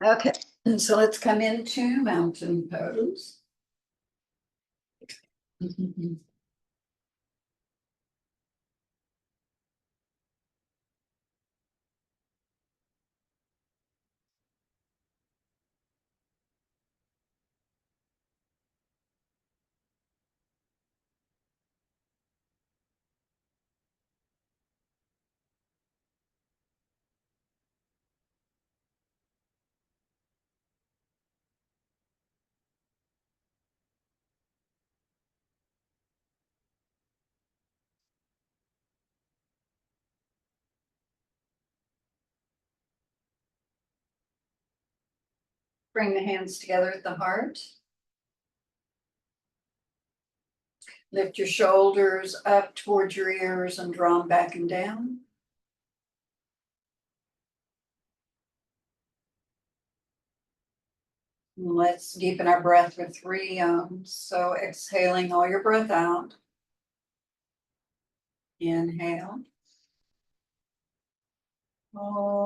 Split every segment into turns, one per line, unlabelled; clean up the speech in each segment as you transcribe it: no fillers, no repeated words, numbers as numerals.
Okay, and so let's come into mountain pose. Bring the hands together at the heart. Lift your shoulders up towards your ears and draw them back and down. And let's deepen our breath with 3 So exhaling all your breath out. Inhale. Om.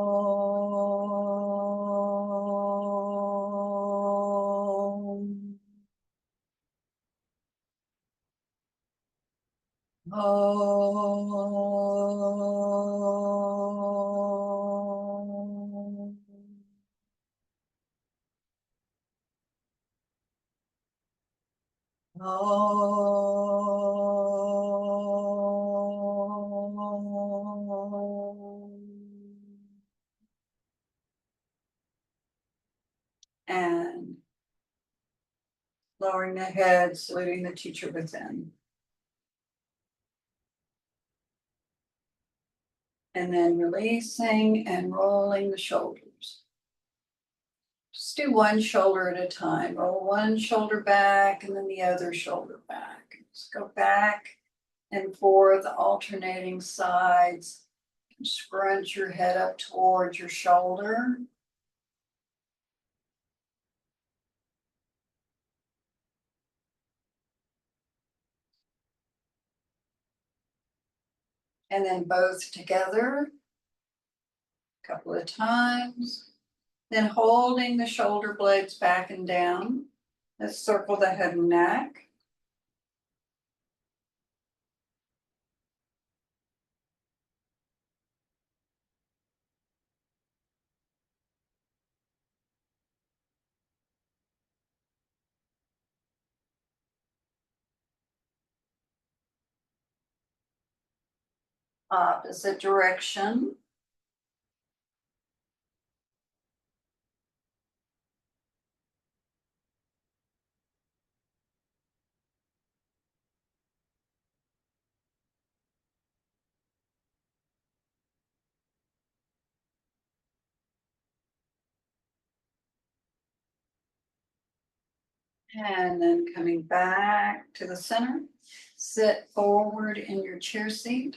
Om. And lowering the head, saluting the teacher within. And then releasing and rolling the shoulders. Just do one shoulder at a time. Roll one shoulder back and then the other shoulder back. Just go back and forth, alternating sides. Scrunch your head up towards your shoulder. And then both together. A couple of times. Then holding the shoulder blades back and down. Let's circle the head and neck. Opposite direction. And then coming back to the center, sit forward in your chair seat.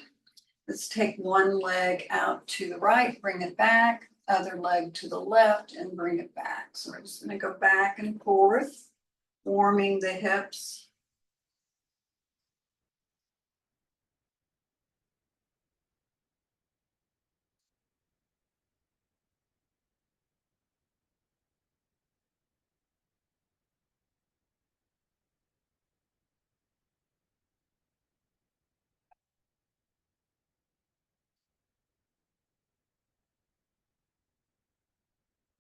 Let's take one leg out to the right, bring it back, other leg to the left and bring it back. So we're just gonna go back and forth, warming the hips.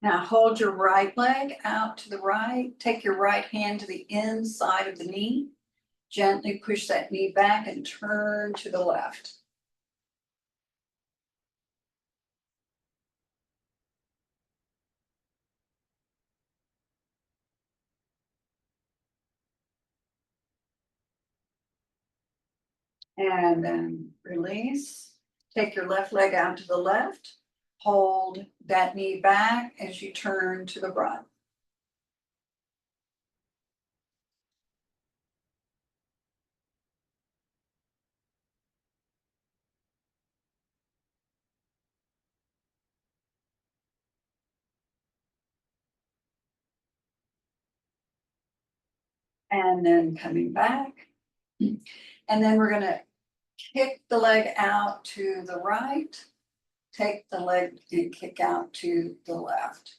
Now hold your right leg out to the right. Take your right hand to the inside of the knee. Gently push that knee back and turn to the left. And then release. Take your left leg out to the left. Hold that knee back as you turn to the right. And then coming back. And then we're going to kick the leg out to the right. Take the leg and kick out to the left.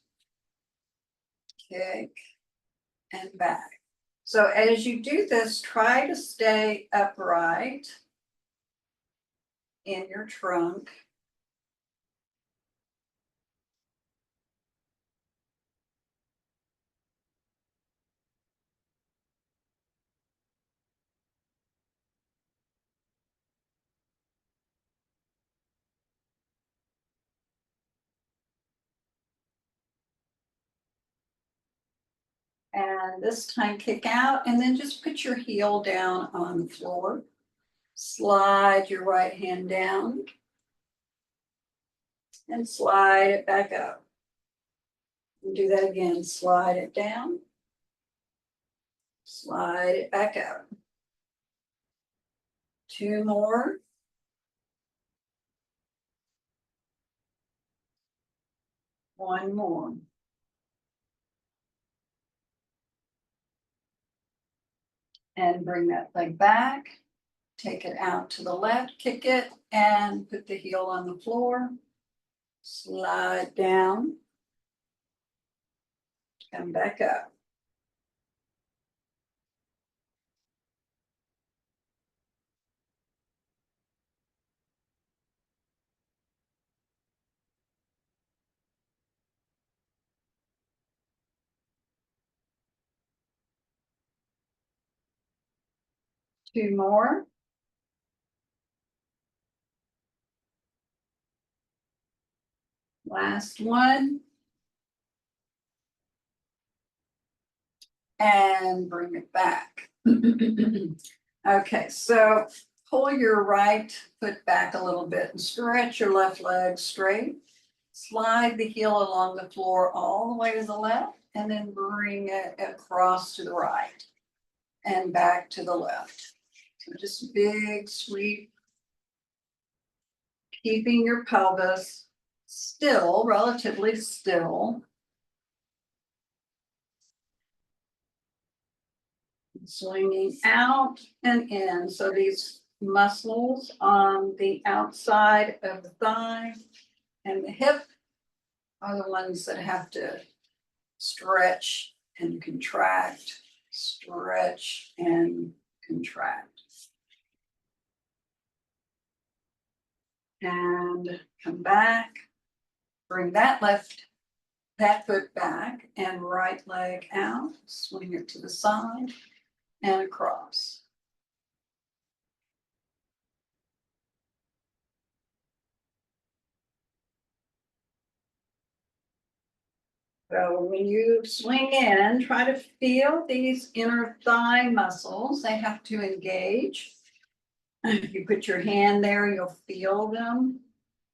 kick, and back. So as you do this, try to stay upright in your trunk. And this time kick out and then just put your heel down on the floor. Slide your right hand down and slide it back up. And do that again, slide it down, slide it back up. 2 more. One more. And bring that leg back. Take it out to the left, kick it, and put the heel on the floor. Slide down. Come back up. Two more. Last one. And bring it back. Okay, so pull your right foot back a little bit and stretch your left leg straight. Slide the heel along the floor all the way to the left and then bring it across to the right and back to the left. So just big sweep, keeping your pelvis still, relatively still. Swinging out and in. So these muscles on the outside of the thigh and the hip are the ones that have to stretch and contract, stretch and contract. And come back, bring that foot back and right leg out, swing it to the side and across. So when you swing in, try to feel these inner thigh muscles. They have to engage. If you put your hand there, you'll feel them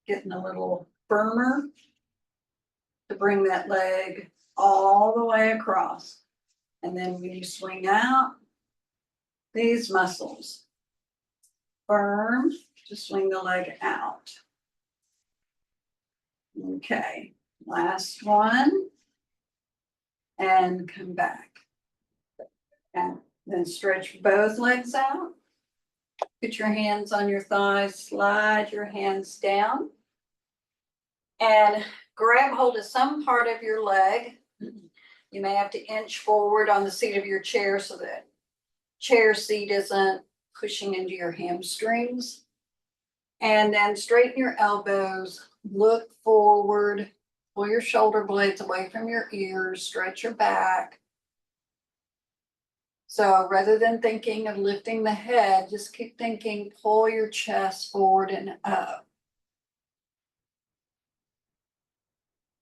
getting a little firmer to bring that leg all the way across. And then when you swing out, these muscles firm to swing the leg out. Okay, last one. And come back. And then stretch both legs out. Put your hands on your thighs, slide your hands down. And grab hold of some part of your leg. You may have to inch forward on the seat of your chair so that chair seat isn't pushing into your hamstrings. And then straighten your elbows, look forward, pull your shoulder blades away from your ears, stretch your back. So rather than thinking of lifting the head, just keep thinking, pull your chest forward and up.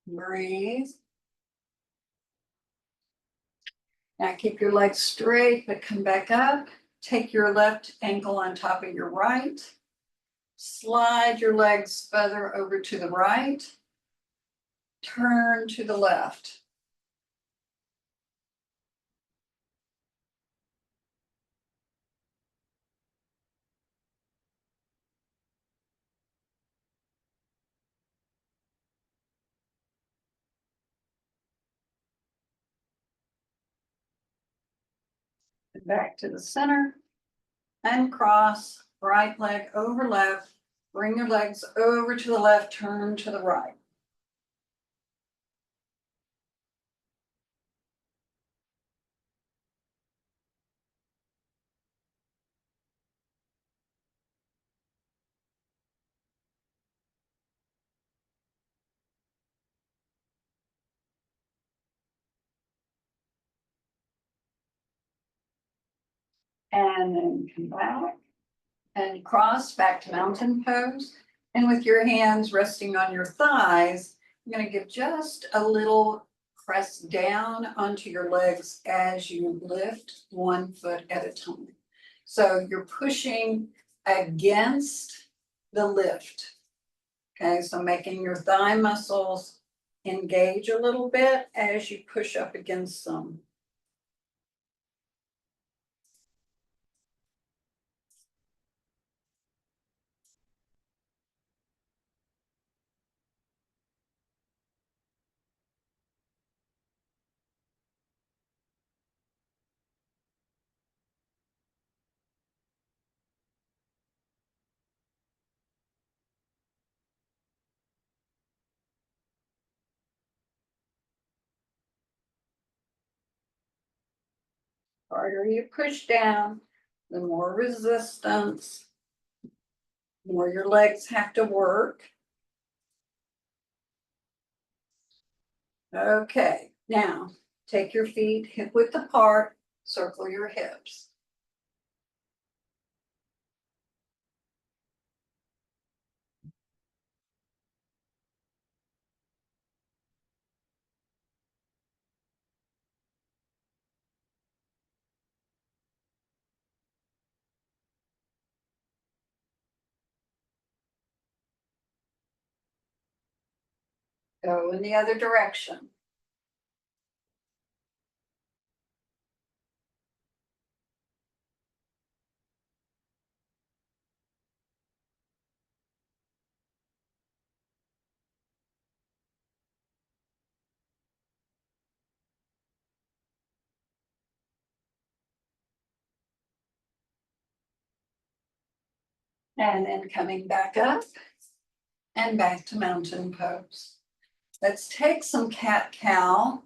Breathe. Now keep your legs straight, but come back up. Take your left ankle on top of your right. Slide your legs further over to the right. Turn to the left. Back to the center. Uncross, right leg over left. Bring your legs over to the left, turn to the right. And then come back and cross back to mountain pose. And with your hands resting on your thighs, I'm going to give just a little press down onto your legs as you lift 1 foot at a time. So you're pushing against the lift. Okay, so making your thigh muscles engage a little bit as you push up against them. The harder you push down, the more resistance, the more your legs have to work. Okay, now take your feet hip width apart, circle your hips. Go in the other direction. And then coming back up and back to mountain pose. Let's take some cat-cow.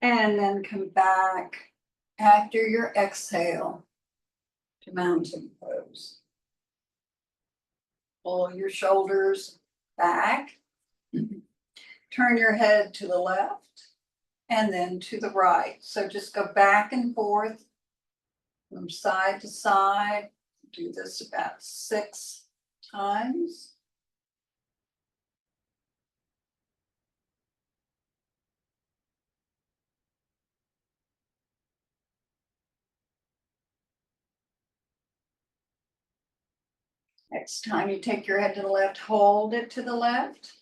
And then come back after your exhale to mountain pose. Pull your shoulders back. Turn your head to the left and then to the right. So just go back and forth from side to side. Do this about 6 times. Next time you take your head to the left, hold it to the left.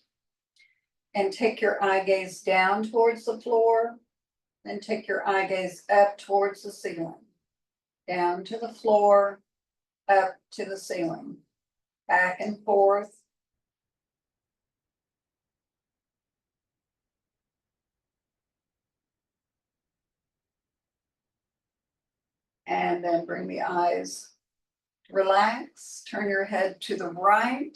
And take your eye gaze down towards the floor. Then take your eye gaze up towards the ceiling. Down to the floor, up to the ceiling. Back and forth. And then bring the eyes, relax, turn your head to the right.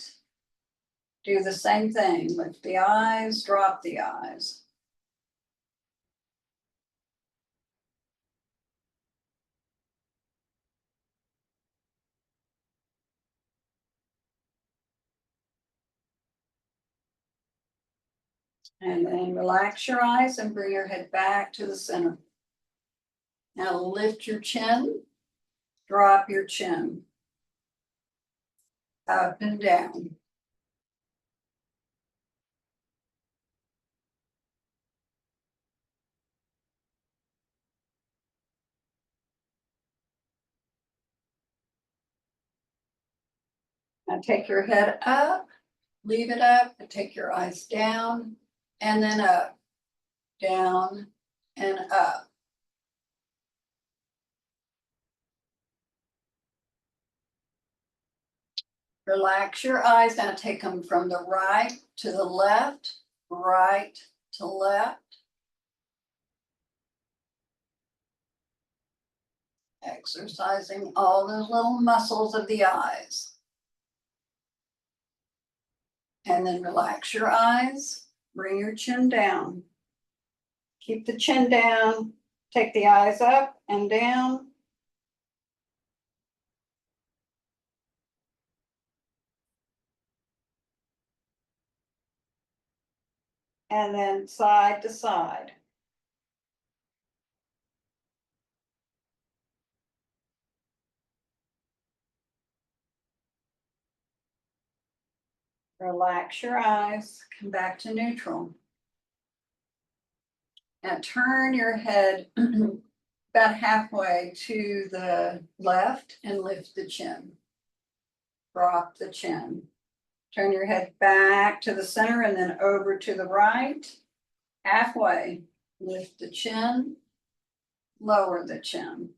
Do the same thing, lift the eyes, drop the eyes. And then relax your eyes and bring your head back to the center. Now lift your chin, drop your chin. Up and down. Now take your head up, leave it up, and take your eyes down, and then up, down, and up. Relax your eyes. Now take them from the right to the left, right to left. Exercising all those little muscles of the eyes. And then relax your eyes. Bring your chin down. Keep the chin down. Take the eyes up and down. And then side to side. Relax your eyes, come back to neutral. Now turn your head about halfway to the left and lift the chin. Drop the chin. Turn your head back to the center and then over to the right. Halfway, lift the chin, lower the chin.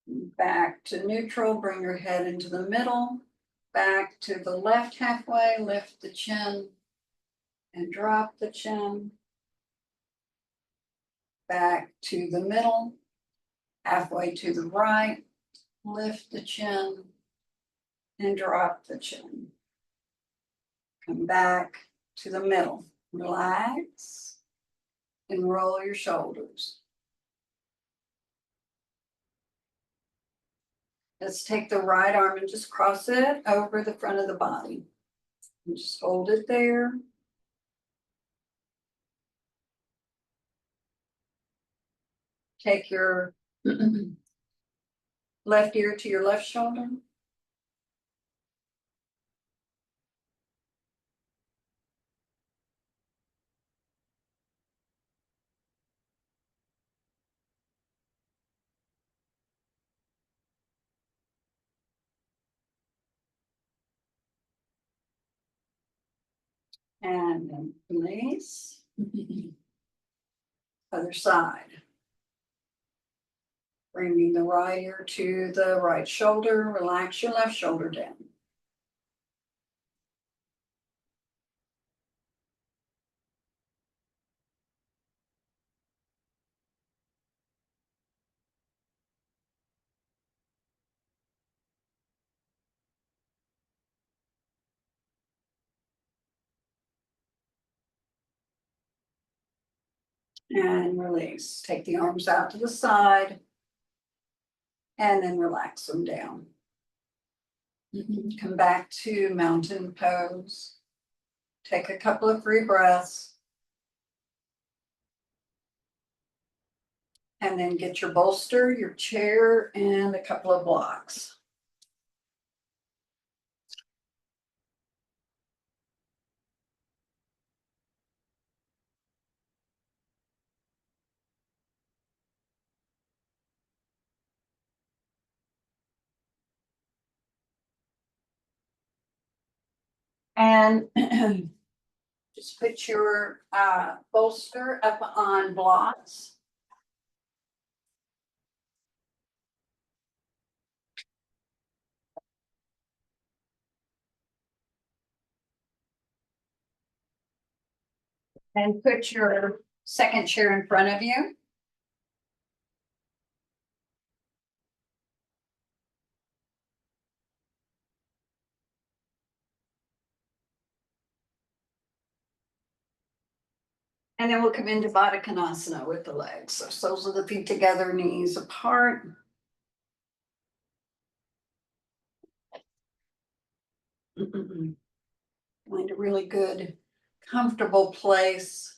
Back to neutral, bring your head into the middle. Back to the left halfway, lift the chin and drop the chin. Back to the middle, halfway to the right, lift the chin and drop the chin. Come back to the middle, relax and roll your shoulders. Let's take the right arm and just cross it over the front of the body. And just hold it there. Take your left ear to your left shoulder. And then release. Other side. Bringing the right ear to the right shoulder. Relax your left shoulder down. And release. Take the arms out to the side. And then relax them down. Come back to mountain pose. Take a couple of free breaths. And then get your bolster, your chair, and a couple of blocks. And just put your bolster up on blocks. And put your second chair in front of you. And then we'll come into Baddha Konasana with the legs. So soles of the feet together, knees apart. Find a really good, comfortable place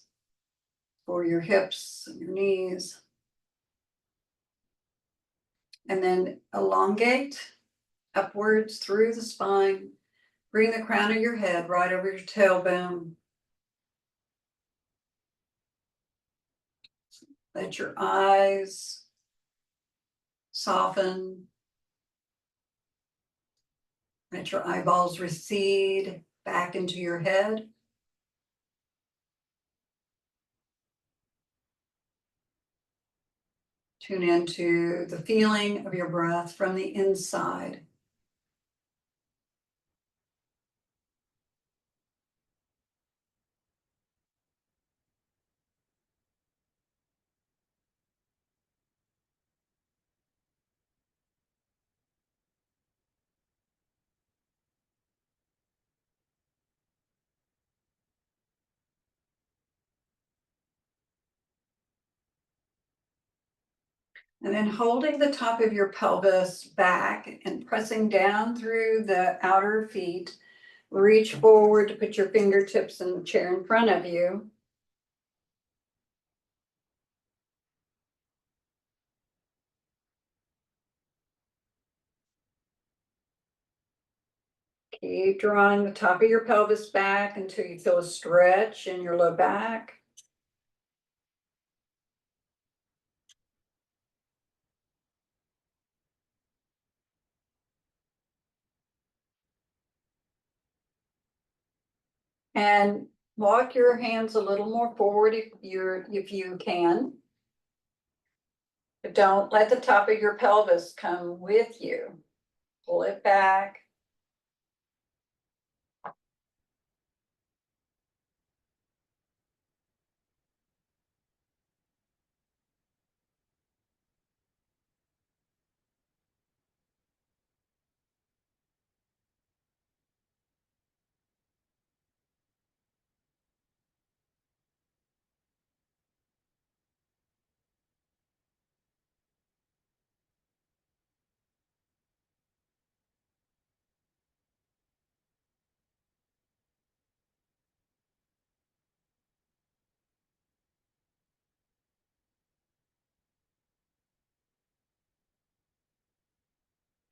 for your hips and your knees. And then elongate upwards through the spine. Bring the crown of your head right over your tailbone. Let your eyes soften. Let your eyeballs recede back into your head. Tune into the feeling of your breath from the inside. And then holding the top of your pelvis back and pressing down through the outer feet, reach forward to put your fingertips in the chair in front of you. Keep drawing the top of your pelvis back until you feel a stretch in your low back. And walk your hands a little more forward if you can. But don't let the top of your pelvis come with you. Pull it back.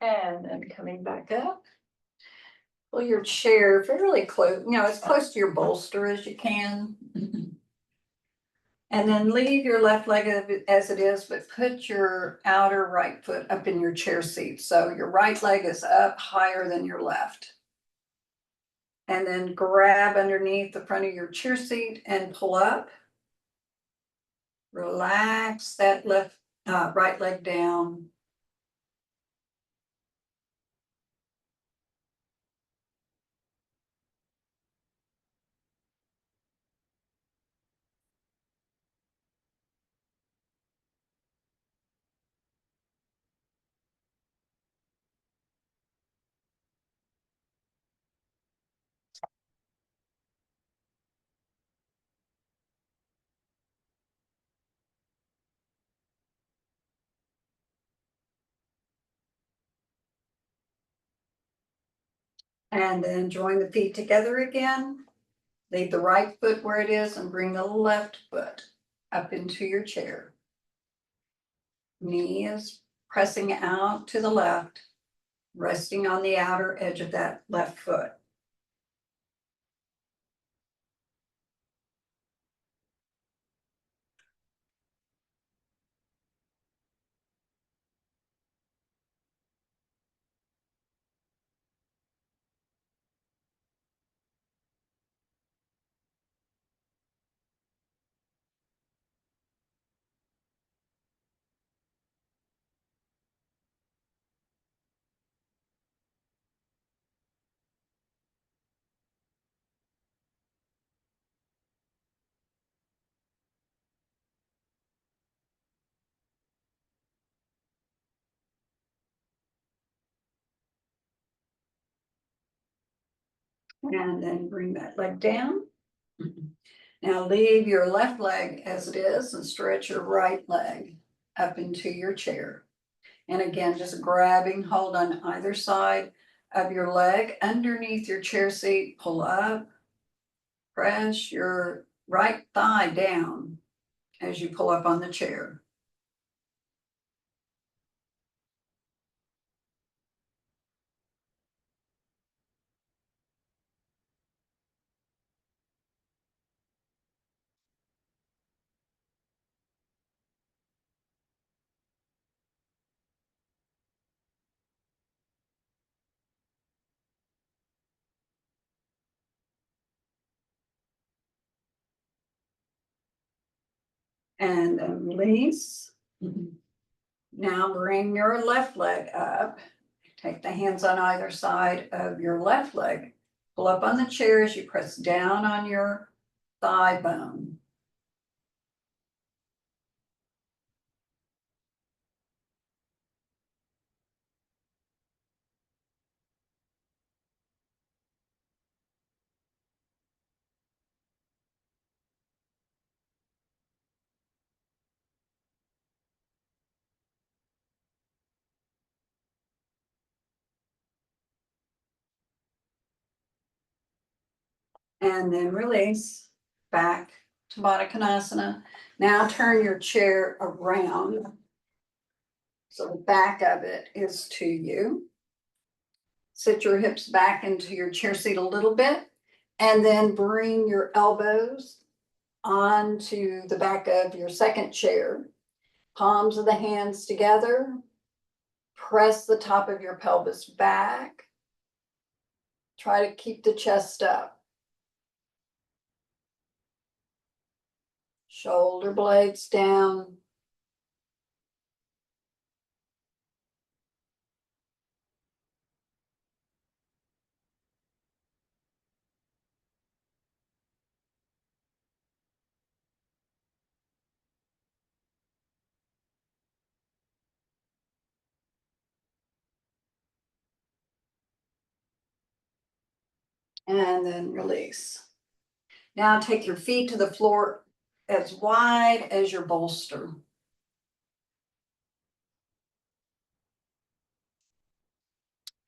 And then coming back up. Pull your chair fairly close, as close to your bolster as you can. And then leave your left leg as it is, but put your outer right foot up in your chair seat. So your right leg is up higher than your left. And then grab underneath the front of your chair seat and pull up. Relax that right leg down. And then join the feet together again. Leave the right foot where it is and bring the left foot up into your chair. Knee is pressing out to the left, resting on the outer edge of that left foot. And then bring that leg down. Now leave your left leg as it is and stretch your right leg up into your chair. And again, just grabbing hold on either side of your leg underneath your chair seat, pull up, press your right thigh down as you pull up on the chair. And then release. Now bring your left leg up. Take the hands on either side of your left leg. Pull up on the chair as you press down on your thigh bone. And then release back to Baddha Konasana. Now turn your chair around. So the back of it is to you. Sit your hips back into your chair seat a little bit, and then bring your elbows onto the back of your second chair. Palms of the hands together. Press the top of your pelvis back. Try to keep the chest up. Shoulder blades down. And then release. Now take your feet to the floor as wide as your bolster.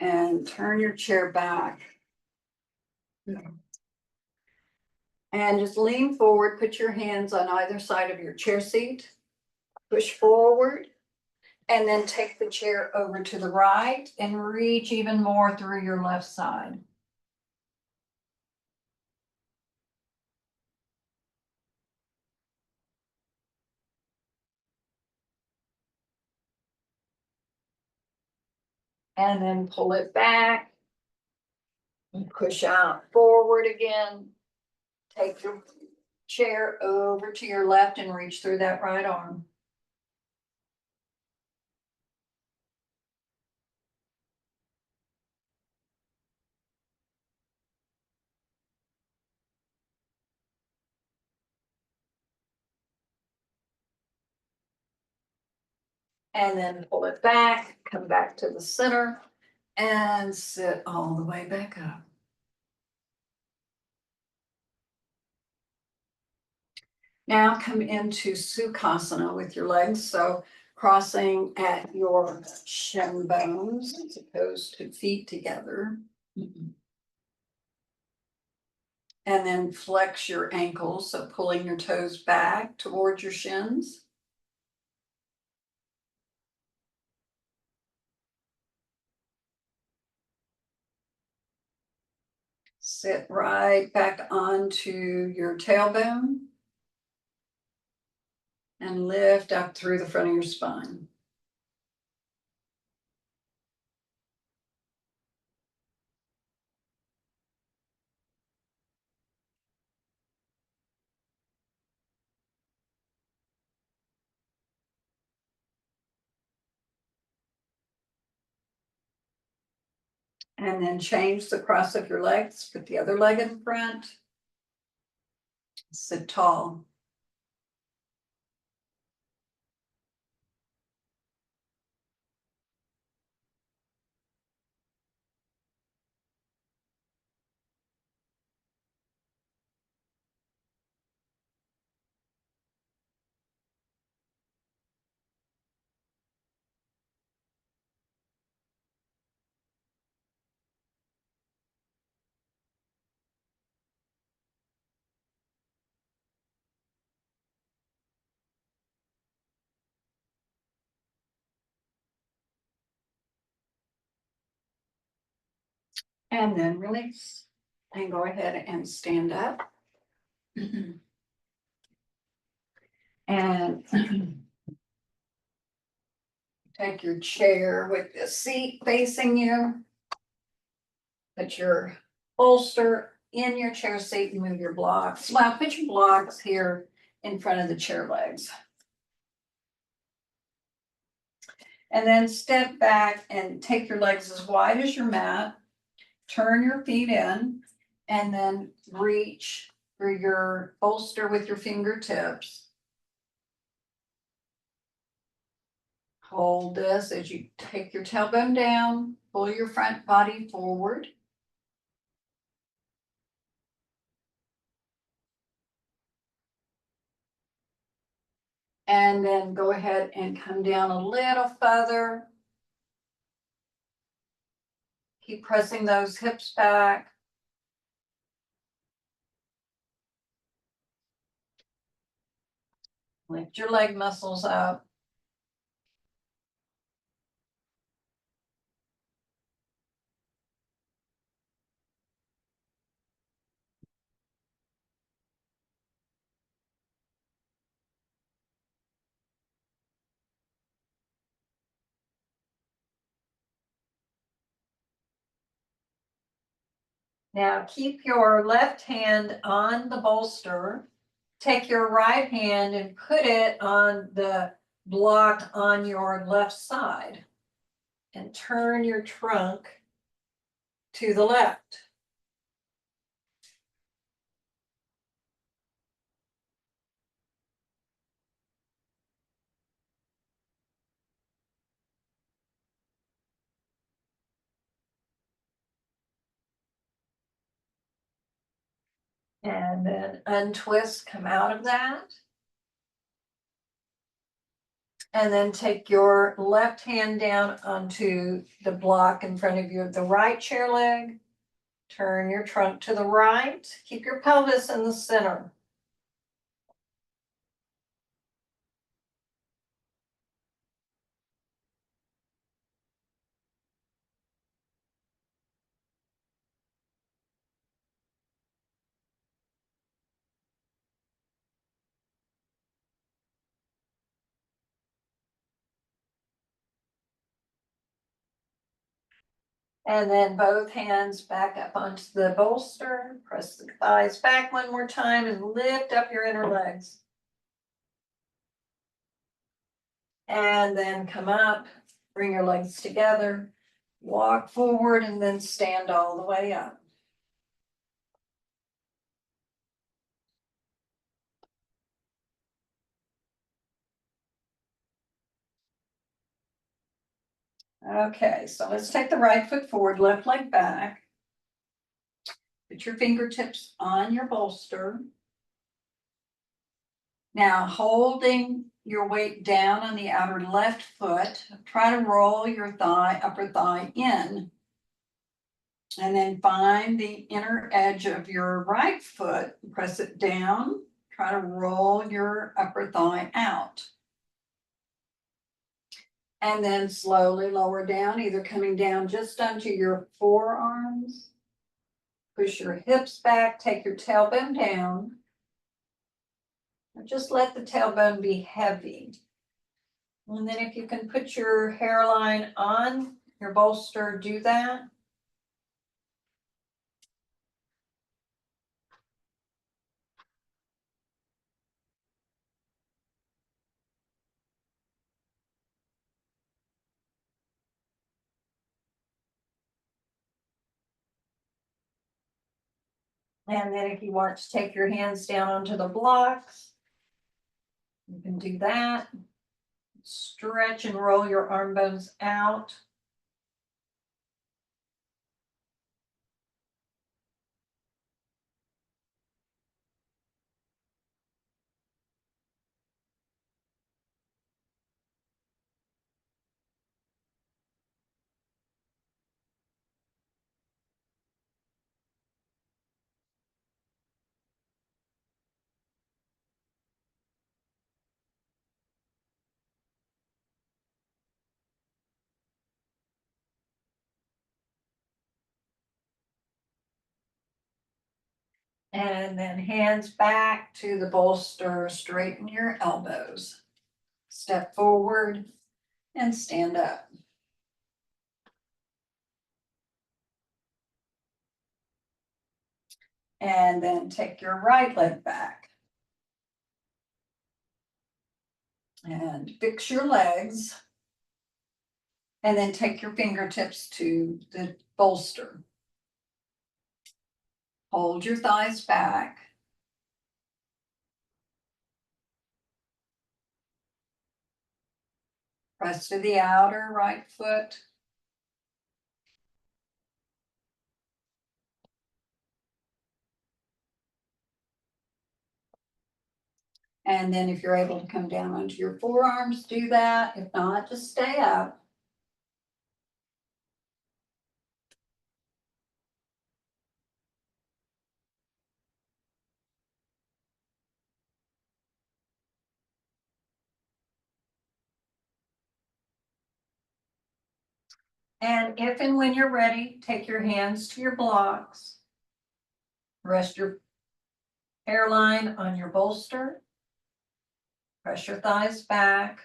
And turn your chair back. And just lean forward, put your hands on either side of your chair seat, push forward, and then take the chair over to the right and reach even more through your left side. And then pull it back. And push out forward again. Take your chair over to your left and reach through that right arm. And then pull it back, come back to the center, and sit all the way back up. Now come into Sukhasana with your legs, so crossing at your shin bones as opposed to feet together. And then flex your ankles, so pulling your toes back towards your shins. Sit right back onto your tailbone and lift up through the front of your spine. And then change the cross of your legs, put the other leg in front. Sit tall. And then release. And go ahead and stand up. And take your chair with the seat facing you. Put your bolster in your chair seat and move your blocks. Well, put your blocks here in front of the chair legs. And then step back and take your legs as wide as your mat. Turn your feet in and then reach for your bolster with your fingertips. Hold this as you take your tailbone down, pull your front body forward. And then go ahead and come down a little further. Keep pressing those hips back. Lift your leg muscles up. Now keep your left hand on the bolster. Take your right hand and put it on the block on your left side. And turn your trunk to the left. And then untwist, come out of that. And then take your left hand down onto the block in front of you, the right chair leg. Turn your trunk to the right. Keep your pelvis in the center. And then both hands back up onto the bolster. Press the thighs back one more time and lift up your inner legs. And then come up, bring your legs together, walk forward, and then stand all the way up. Okay, so let's take the right foot forward, left leg back. Put your fingertips on your bolster. Now, holding your weight down on the outer left foot, try to roll your thigh, upper thigh in. And then find the inner edge of your right foot, press it down, try to roll your upper thigh out. And then slowly lower down, either coming down just onto your forearms. Push your hips back, take your tailbone down. Just let the tailbone be heavy. And then if you can put your hairline on your bolster, do that. And then if you want to take your hands down onto the blocks, you can do that. Stretch and roll your arm bones out. And then hands back to the bolster, straighten your elbows. Step forward and stand up. And then take your right leg back. And fix your legs. And then take your fingertips to the bolster. Hold your thighs back. Press to the outer right foot. And then if you're able to come down onto your forearms, do that. If not, just stay up. And if and when you're ready, take your hands to your blocks. Rest your hairline on your bolster. Press your thighs back.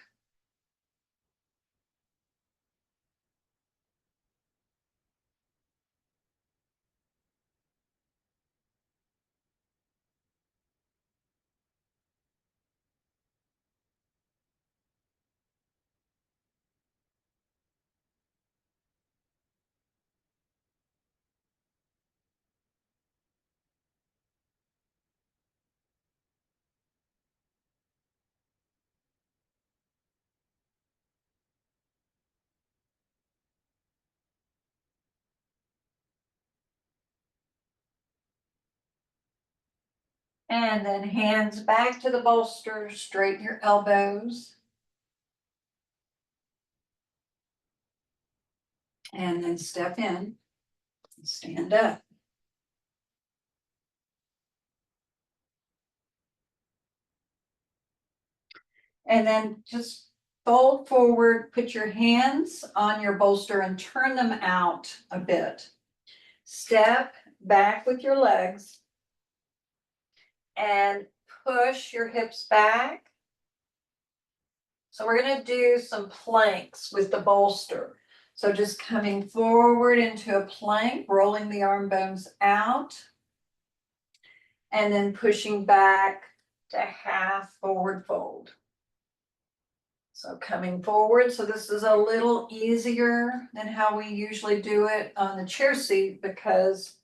And then hands back to the bolster, straighten your elbows. And then step in, stand up. And then just fold forward, put your hands on your bolster and turn them out a bit. Step back with your legs and push your hips back. So we're going to do some planks with the bolster. So just coming forward into a plank, rolling the arm bones out, and then pushing back to half forward fold. So coming forward, so this is a little easier than how we usually do it on the chair seat because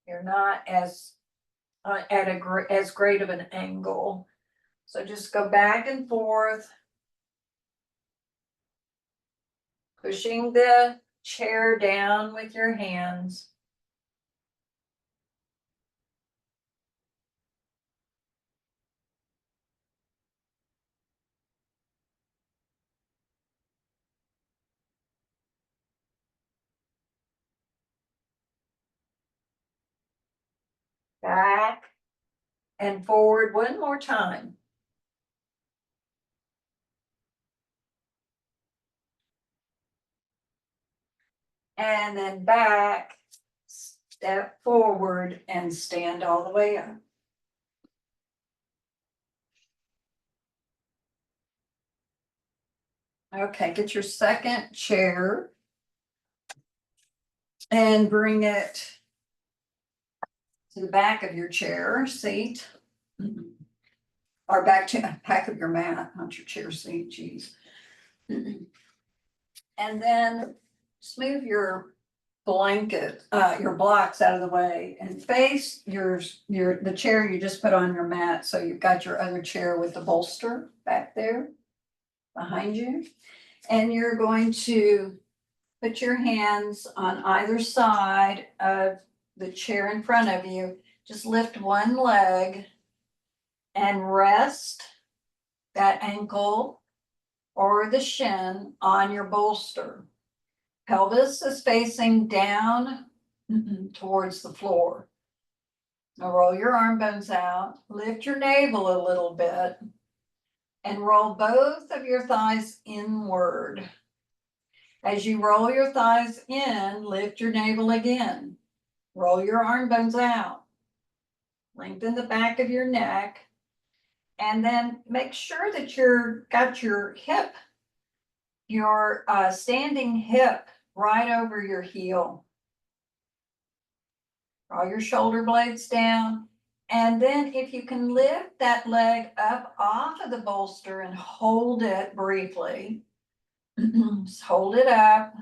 you're not as as great of an angle. So just go back and forth, pushing the chair down with your hands. Back and forward one more time. And then back, step forward and stand all the way up. Okay, get your second chair and bring it to the back of your chair seat. Or back of your mat, not your chair seat, geez. And then smooth your blanket, your blocks out of the way and face the chair you just put on your mat. So you've got your other chair with the bolster back there behind you. And you're going to put your hands on either side of the chair in front of you. Just lift one leg and rest that ankle or the shin on your bolster. Pelvis is facing down towards the floor. Now roll your arm bones out, lift your navel a little bit, and roll both of your thighs inward. As you roll your thighs in, lift your navel again. Roll your arm bones out. Lengthen the back of your neck. And then make sure that got your hip, your standing hip right over your heel. Draw your shoulder blades down. And then if you can lift that leg up off of the bolster and hold it briefly, Just hold it up.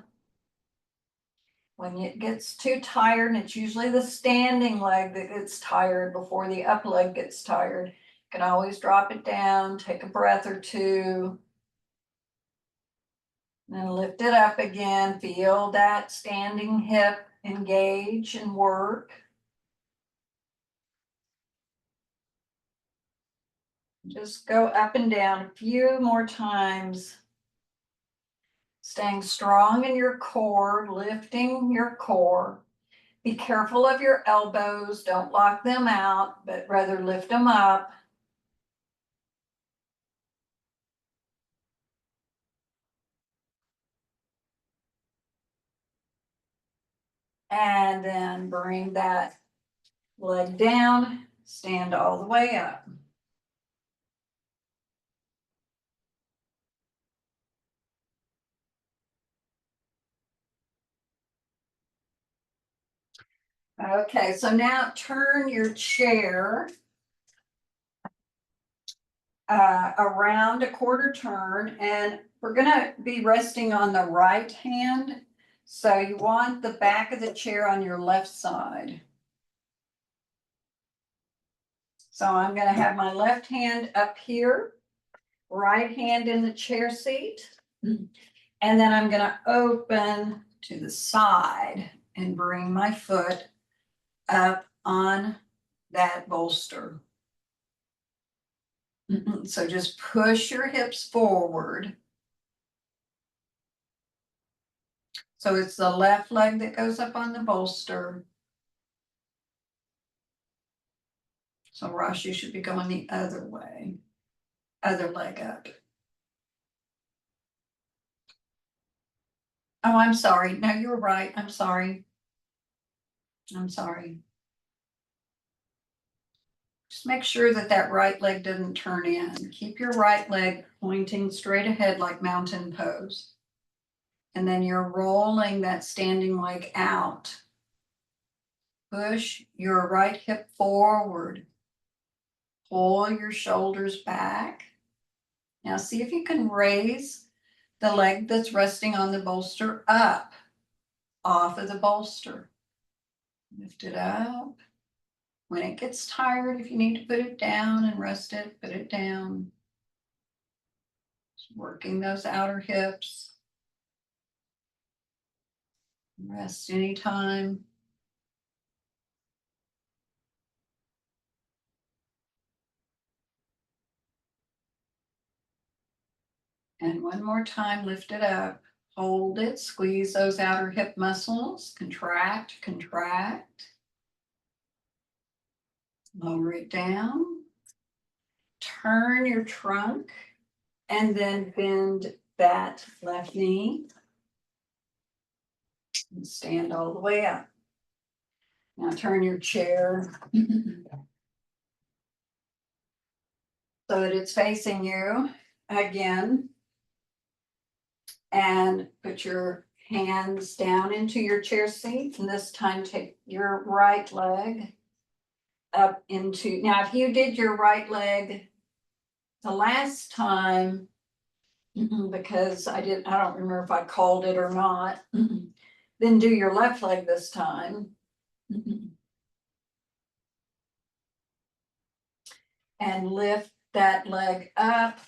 When it gets too tired, and it's usually the standing leg that gets tired before the up leg gets tired, you can always drop it down, take a breath or two. Then lift it up again. Feel that standing hip engage and work. Just go up and down a few more times. Staying strong in your core, lifting your core. Be careful of your elbows. Don't lock them out, but rather lift them up. And then bring that leg down, stand all the way up. Okay, so now turn your chair around a quarter turn, and we're gonna be resting on the right hand. So you want the back of the chair on your left side. So I'm gonna have my left hand up here, right hand in the chair seat. And then I'm gonna open to the side and bring my foot up on that bolster. So just push your hips forward. So it's the left leg that goes up on the bolster. So Ross, you should be going the other way, other leg up. Oh, I'm sorry. No, you were right. I'm sorry. I'm sorry. Just make sure that that right leg doesn't turn in. Keep your right leg pointing straight ahead like mountain pose. And then you're rolling that standing leg out. Push your right hip forward. Pull your shoulders back. Now see if you can raise the leg that's resting on the bolster up off of the bolster. Lift it up. When it gets tired, if you need to put it down and rest it, put it down. Just working those outer hips. Rest anytime. And one more time, lift it up. Hold it, squeeze those outer hip muscles, contract, contract. Lower it down. Turn your trunk and then bend that left knee. And stand all the way up. Now turn your chair so that it's facing you again. And put your hands down into your chair seat. And this time take your right leg up into, now if you did your right leg the last time, because I don't remember if I called it or not, then do your left leg this time. And lift that leg up.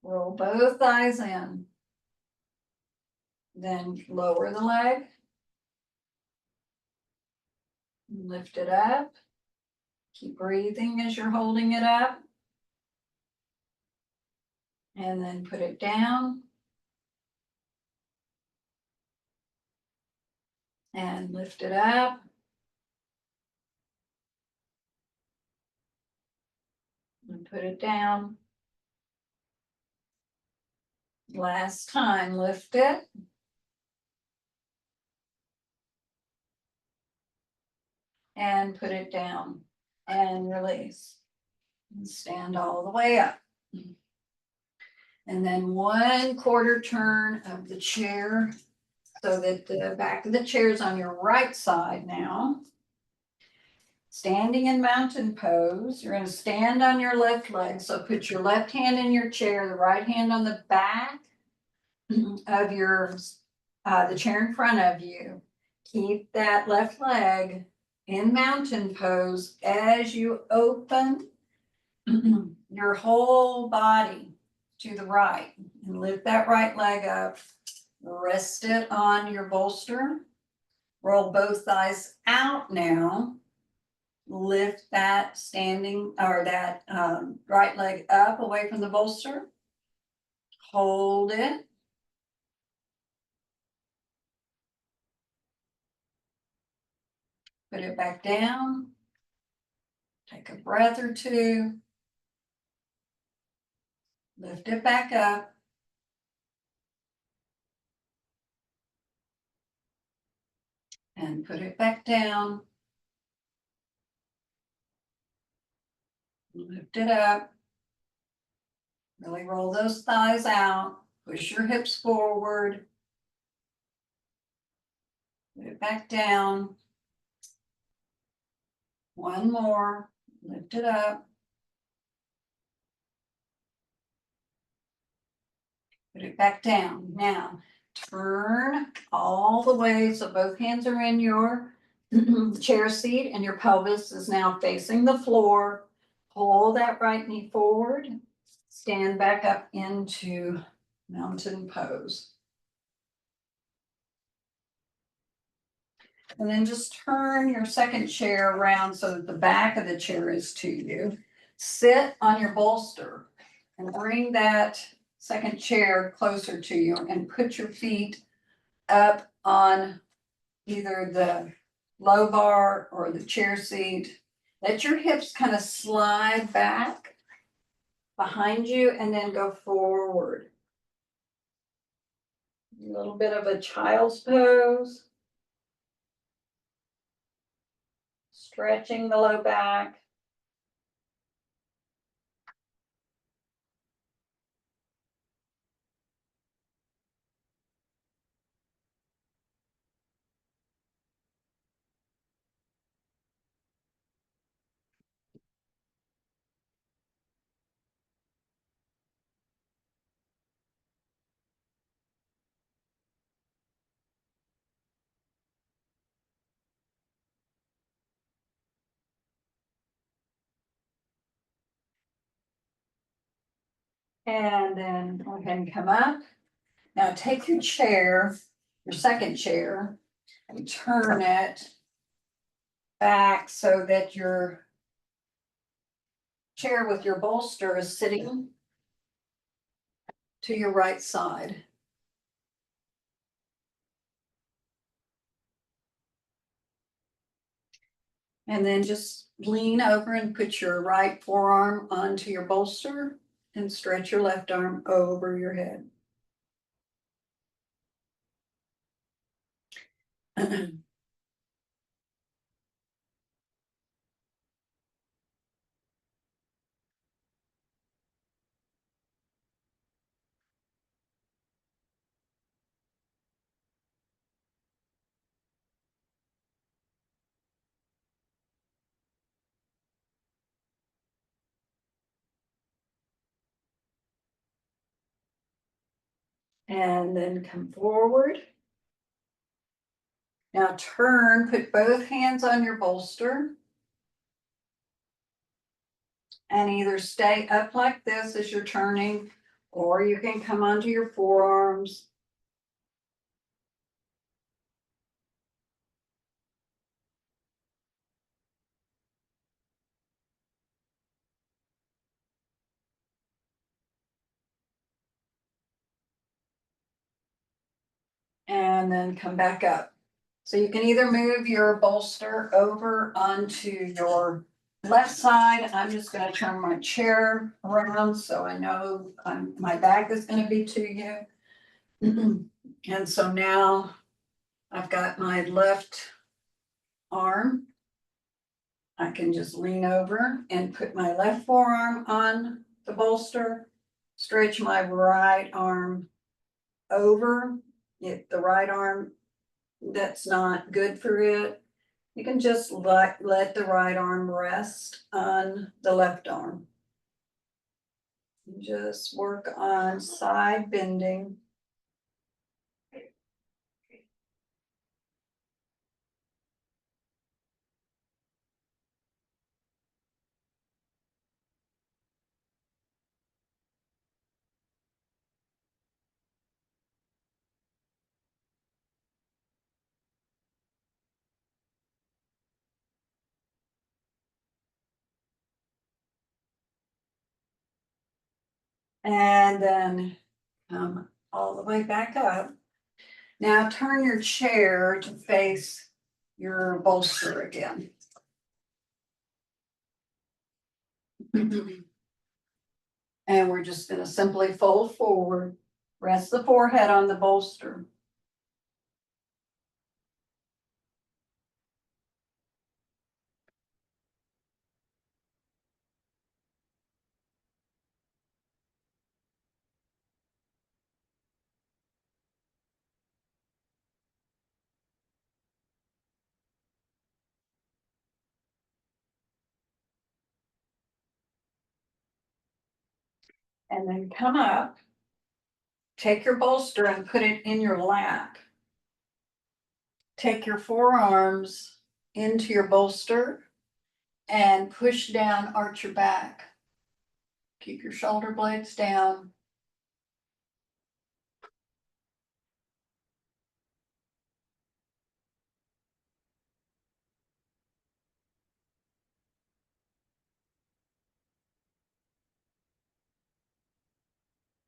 Roll both thighs in. Then lower the leg. Lift it up. Keep breathing as you're holding it up. And then put it down. And lift it up. And put it down. Last time, lift it. And put it down. And release. And stand all the way up. And then 1/4 turn of the chair so that the back of the chair is on your right side now. Standing in mountain pose, you're gonna stand on your left leg, so put your left hand in your chair, the right hand on the back of your, the chair in front of you. Keep that left leg in mountain pose as you open your whole body to the right and lift that right leg up. Rest it on your bolster. Roll both thighs out now. Lift that standing or that right leg up away from the bolster. Hold it. Put it back down. Take a breath or two. Lift it back up. And put it back down. Lift it up. Really roll those thighs out. Push your hips forward. Put it back down. One more. Lift it up. Put it back down. Now, turn all the way so both hands are in your chair seat and your pelvis is now facing the floor. Pull that right knee forward. Stand back up into mountain pose. And then just turn your second chair around so that the back of the chair is to you. Sit on your bolster and bring that second chair closer to you and put your feet up on either the low bar or the chair seat. Let your hips kind of slide back behind you and then go forward. A little bit of a child's pose. Stretching the low back. And then go ahead and come up. Now take your chair, your second chair, and turn it back so that your chair with your bolster is sitting to your right side. And then just lean over and put your right forearm onto your bolster and stretch your left arm over your head. And then come forward. Now turn, put both hands on your bolster. And either stay up like this as you're turning, or you can come onto your forearms. And then come back up. So you can either move your bolster over onto your left side. I'm just gonna turn my chair around so I know my back is gonna be to you. And so now I've got my left arm. I can just lean over and put my left forearm on the bolster, stretch my right arm over. If the right arm, that's not good for it, You can just let the right arm rest on the left arm. Just work on side bending. And then come all the way back up. Now turn your chair to face your bolster again. And we're just gonna simply fold forward, rest the forehead on the bolster. And then come up, take your bolster and put it in your lap. Take your forearms into your bolster and push down, arch your back. Keep your shoulder blades down.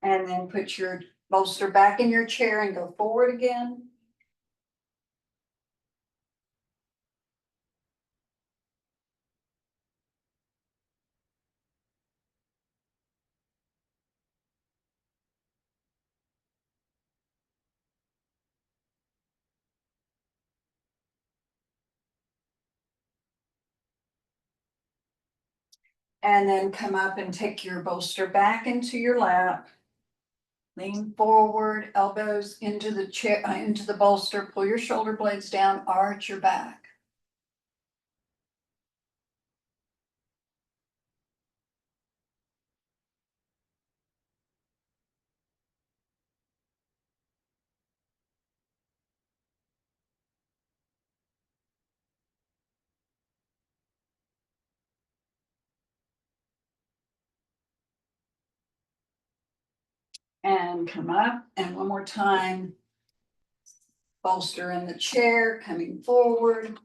And then put your bolster back in your chair and go forward again. And then come up and take your bolster back into your lap. Lean forward, elbows into the chair, into the bolster, pull your shoulder blades down, arch your back. And come up, and one more time. Bolster in the chair, coming forward.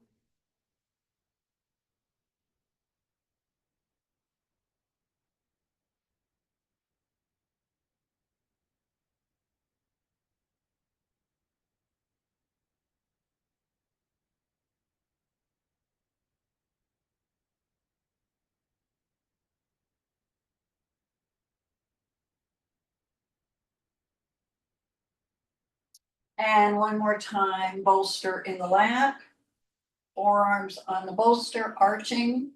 And one more time, bolster in the lap, forearms on the bolster, arching.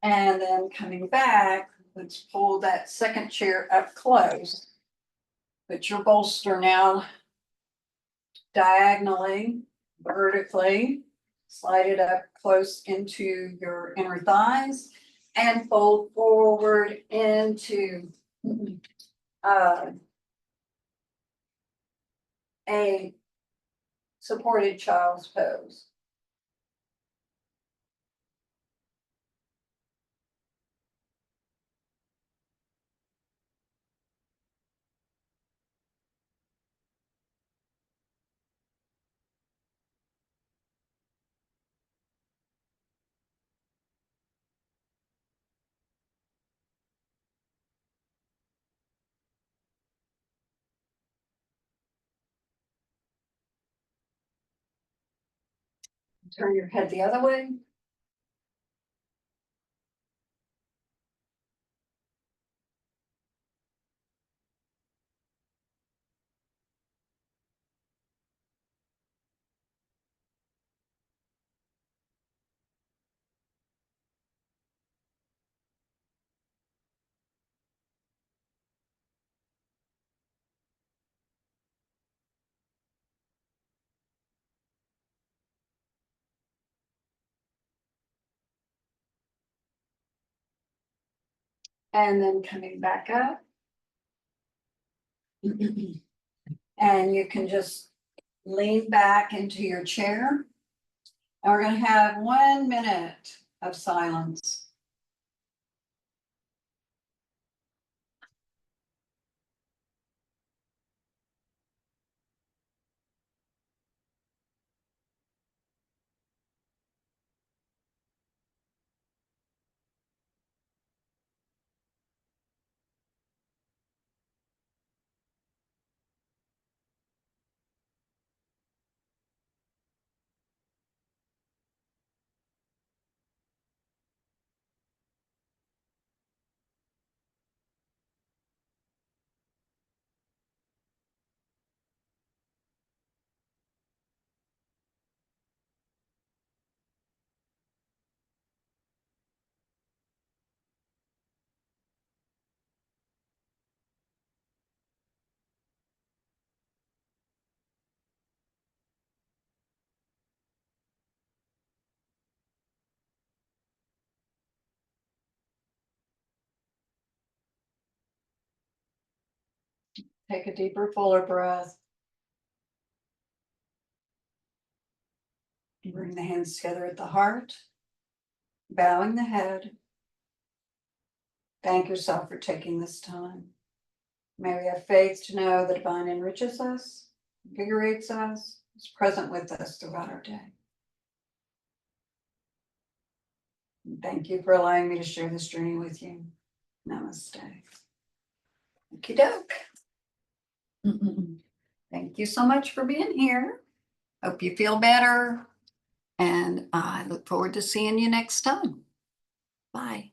And then coming back, let's pull that second chair up close. Put your bolster now diagonally, vertically, slide it up close into your inner thighs and fold forward into a supported child's pose. Turn your head the other way. And then coming back up. And you can just lean back into your chair. And we're gonna have 1 minute of silence. Take a deeper, fuller breath. Bring the hands together at the heart, bowing the head. Thank yourself for taking this time. May we have faith to know the divine enriches us, invigorates us, is present with us throughout our day. And thank you for allowing me to share this journey with you. Namaste. Okie doke. Thank you so much for being here. Hope you feel better. And I look forward to seeing you next time. Bye.